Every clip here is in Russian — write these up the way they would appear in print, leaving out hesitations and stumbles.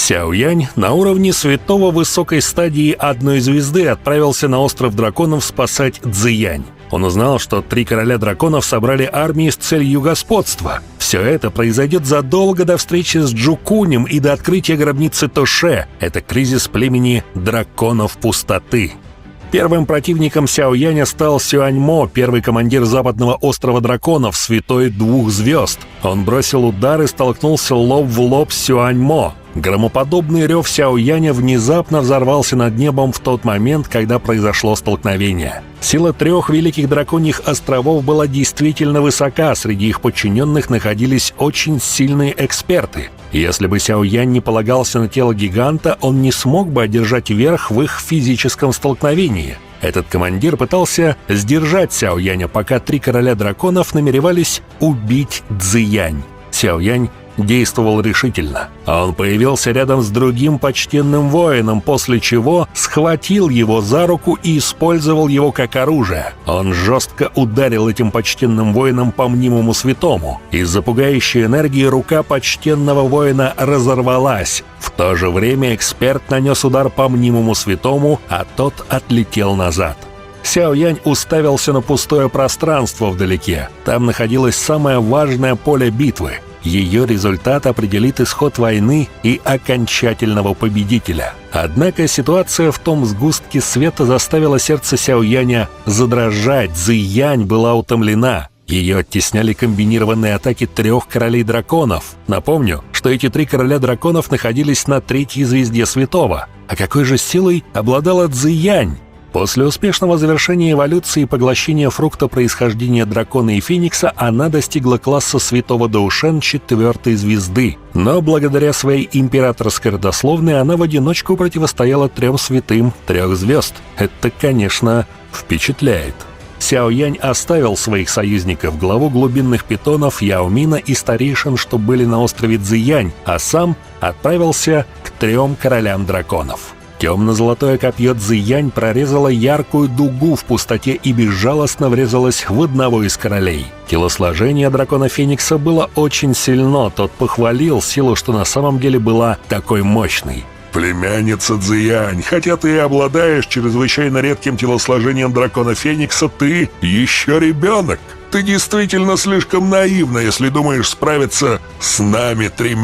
Сяо Янь на уровне святого высокой стадии одной звезды отправился на остров драконов спасать Цзиянь. Он узнал, что 3 короля драконов собрали армии с целью господства. Все это произойдет задолго до встречи с Джукунем и до открытия гробницы Тоше. Это кризис племени драконов пустоты. Первым противником Сяо Яня стал Сюаньмо, первый командир западного острова драконов, святой 2 звезд. Он бросил удар и столкнулся лоб в лоб с Сюаньмо. Громоподобный рев Сяо Яня внезапно взорвался над небом в тот момент, когда произошло столкновение. Сила 3 великих драконьих островов была действительно высока, среди их подчиненных находились очень сильные эксперты. Если бы Сяо Янь не полагался на тело гиганта, он не смог бы одержать верх в их физическом столкновении. Этот командир пытался сдержать Сяо Яня, пока 3 короля драконов намеревались убить Цзиянь. Сяо Янь действовал решительно. Он появился рядом с другим почтенным воином, после чего схватил его за руку и использовал его как оружие. Он жестко ударил этим почтенным воином по мнимому святому. Из-за пугающей энергии рука почтенного воина разорвалась. В то же время эксперт нанес удар по мнимому святому, а тот отлетел назад. Сяо Янь уставился на пустое пространство вдалеке. Там находилось самое важное поле битвы. Ее результат определит исход войны и окончательного победителя. Однако ситуация в том сгустке света заставила сердце Сяо Яня задрожать. Цзиянь была утомлена. Ее оттесняли комбинированные атаки 3 королей драконов. Напомню, что эти 3 короля драконов находились на 3-й звезде святого. А какой же силой обладала Цзиянь? После успешного завершения эволюции и поглощения фрукта происхождения дракона и феникса она достигла класса святого Даошен 4-й звезды. Но благодаря своей императорской родословной она в одиночку противостояла 3 святым 3 звезд. Это, конечно, впечатляет. Сяо Янь оставил своих союзников, главу глубинных питонов Яо Мина и старейшин, что были на острове Цзиянь, а сам отправился к 3 королям драконов. Темно-золотое копье Цзиянь прорезало яркую дугу в пустоте и безжалостно врезалось в одного из королей. Телосложение дракона Феникса было очень сильно, тот похвалил силу, что на самом деле была такой мощной. «Племянница Цзиянь, хотя ты и обладаешь чрезвычайно редким телосложением дракона Феникса, ты еще ребенок. Ты действительно слишком наивна, если думаешь справиться с нами 3.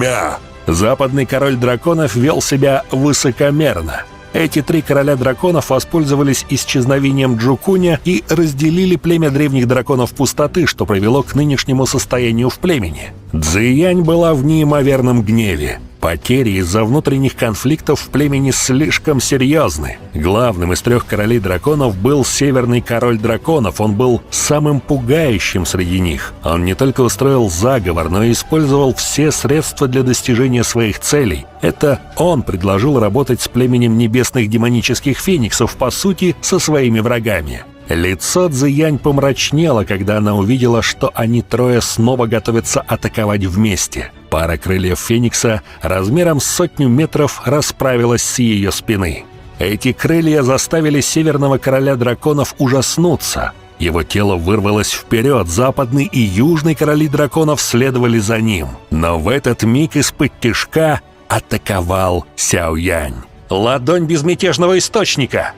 Западный король драконов вел себя высокомерно. Эти 3 короля драконов воспользовались исчезновением Джукуня и разделили племя древних драконов пустоты, что привело к нынешнему состоянию в племени. Цзиянь была в неимоверном гневе. Потери из-за внутренних конфликтов в племени слишком серьезны. Главным из 3 королей драконов был Северный король драконов. Он был самым пугающим среди них. Он не только устроил заговор, но и использовал все средства для достижения своих целей. Это он предложил работать с племенем небесных демонических фениксов, по сути, со своими врагами. Лицо Цзиянь помрачнело, когда она увидела, что они 3 снова готовятся атаковать вместе. Пара крыльев Феникса размером с 100 метров расправилась с ее спины. Эти крылья заставили Северного короля драконов ужаснуться. Его тело вырвалось вперед, западный и южный короли драконов следовали за ним. Но в этот миг из-под тишка атаковал Сяо Янь. «Ладонь безмятежного источника!»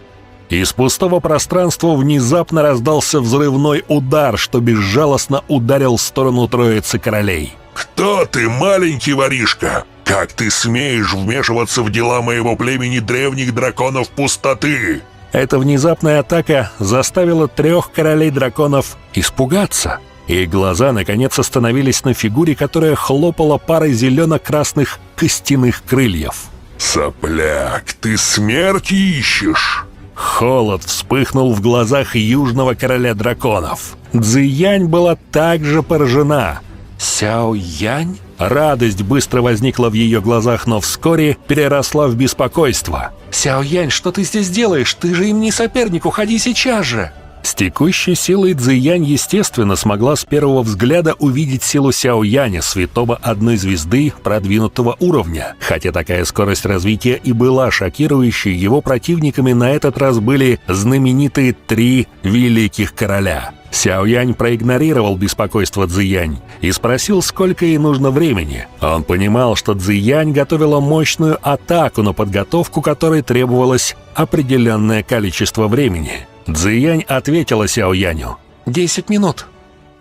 Из пустого пространства внезапно раздался взрывной удар, что безжалостно ударил в сторону троицы королей. «Кто ты, маленький воришка? Как ты смеешь вмешиваться в дела моего племени древних драконов пустоты?» Эта внезапная атака заставила 3 королей драконов испугаться. Их глаза наконец остановились на фигуре, которая хлопала парой зелено-красных костяных крыльев. «Сопляк, ты смерть ищешь?» Холод вспыхнул в глазах южного короля драконов. Цзиянь была также поражена. «Сяо Янь?» Радость быстро возникла в ее глазах, но вскоре переросла в беспокойство. «Сяо Янь, что ты здесь делаешь? Ты же им не соперник, уходи сейчас же!» С текущей силой Цзиянь, естественно, смогла с первого взгляда увидеть силу Сяояня, святого одной звезды продвинутого уровня. Хотя такая скорость развития и была шокирующей, его противниками на этот раз были знаменитые 3 великих короля. Сяоянь проигнорировал беспокойство Цзиянь и спросил, сколько ей нужно времени. Он понимал, что Цзиянь готовила мощную атаку, на подготовку которой требовалось определенное количество времени. Цзиянь ответила Сяояню: 10 минут.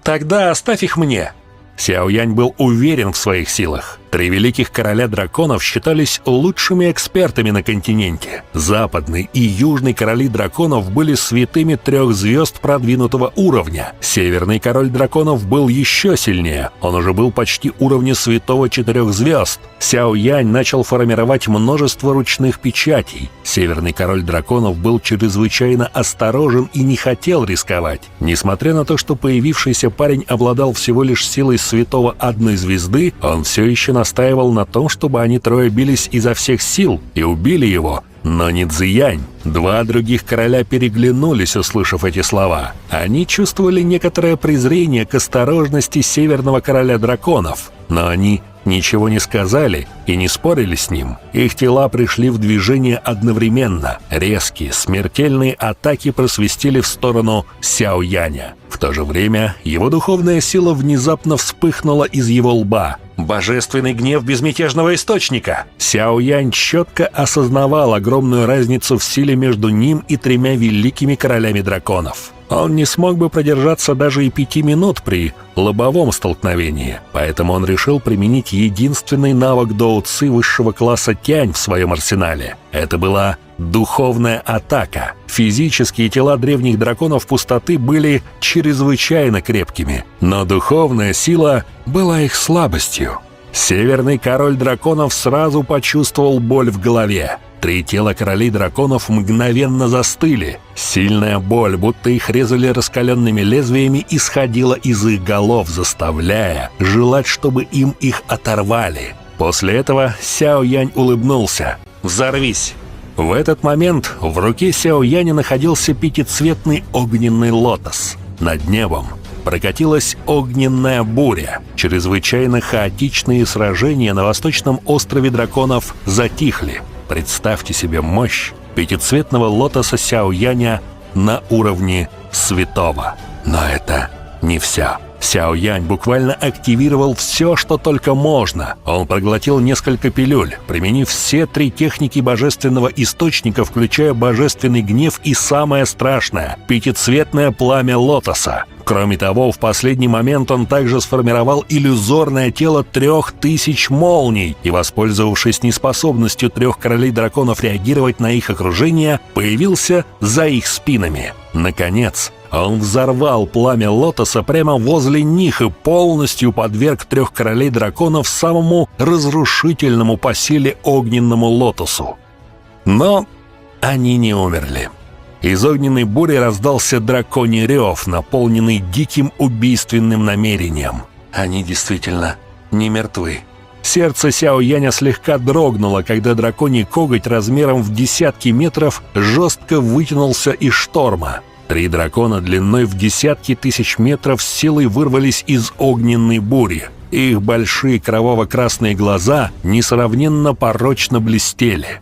Тогда оставь их мне. Сяоянь был уверен в своих силах. 3 великих короля драконов считались лучшими экспертами на континенте. Западный и южный короли драконов были святыми 3 звезд продвинутого уровня. Северный король драконов был еще сильнее. Он уже был почти уровня святого 4 звезд. Сяоянь начал формировать множество ручных печатей. Северный король драконов был чрезвычайно осторожен и не хотел рисковать. Несмотря на то, что появившийся парень обладал всего лишь силой святого одной звезды, он все еще настаивал на том, чтобы они 3 бились изо всех сил и убили его, но не Цзиянь. 2 других короля переглянулись, услышав эти слова. Они чувствовали некоторое презрение к осторожности северного короля драконов, но они ничего не сказали и не спорили с ним. Их тела пришли в движение одновременно. Резкие, смертельные атаки просвистели в сторону Сяояня. В то же время его духовная сила внезапно вспыхнула из его лба. Божественный гнев безмятежного источника. Сяоянь четко осознавал огромную разницу в силе между ним и 3 великими королями драконов. Он не смог бы продержаться даже и 5 минут при лобовом столкновении, поэтому он решил применить единственный навык доу-ци высшего класса Тянь в своем арсенале. Это была духовная атака. Физические тела древних драконов пустоты были чрезвычайно крепкими, но духовная сила была их слабостью. Северный король драконов сразу почувствовал боль в голове. 3 тела королей драконов мгновенно застыли. Сильная боль, будто их резали раскаленными лезвиями, исходила из их голов, заставляя желать, чтобы им их оторвали. После этого Сяоянь улыбнулся. «Взорвись!» В этот момент в руке Сяояня находился 5-цветный огненный лотос. Над небом прокатилась огненная буря. Чрезвычайно хаотичные сражения на восточном острове драконов затихли. Представьте себе мощь 5-цветного лотоса Сяояня на уровне святого. Но это не все. Сяоянь буквально активировал все, что только можно. Он проглотил несколько пилюль, применив все 3 техники божественного источника, включая божественный гнев и самое страшное – 5-цветное пламя лотоса. Кроме того, в последний момент он также сформировал иллюзорное тело 3000 молний и, воспользовавшись неспособностью 3 королей драконов реагировать на их окружение, появился за их спинами. Наконец, он взорвал пламя лотоса прямо возле них и полностью подверг 3 королей драконов самому разрушительному по силе огненному лотосу. Но они не умерли. Из огненной бури раздался драконий рев, наполненный диким убийственным намерением. Они действительно не мертвы. Сердце Сяояня слегка дрогнуло, когда драконий коготь размером в десятки метров жестко вытянулся из шторма. 3 дракона длиной в десятки тысяч метров с силой вырвались из огненной бури. Их большие кроваво-красные глаза несравненно порочно блестели.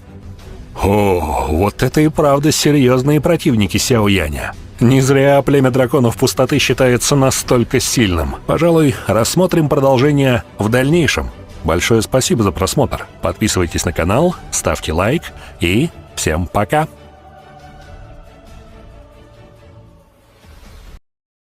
О, вот это и правда серьезные противники Сяояня. Не зря племя драконов пустоты считается настолько сильным. Пожалуй, рассмотрим продолжение в дальнейшем. Большое спасибо за просмотр. Подписывайтесь на канал, ставьте лайк и всем пока!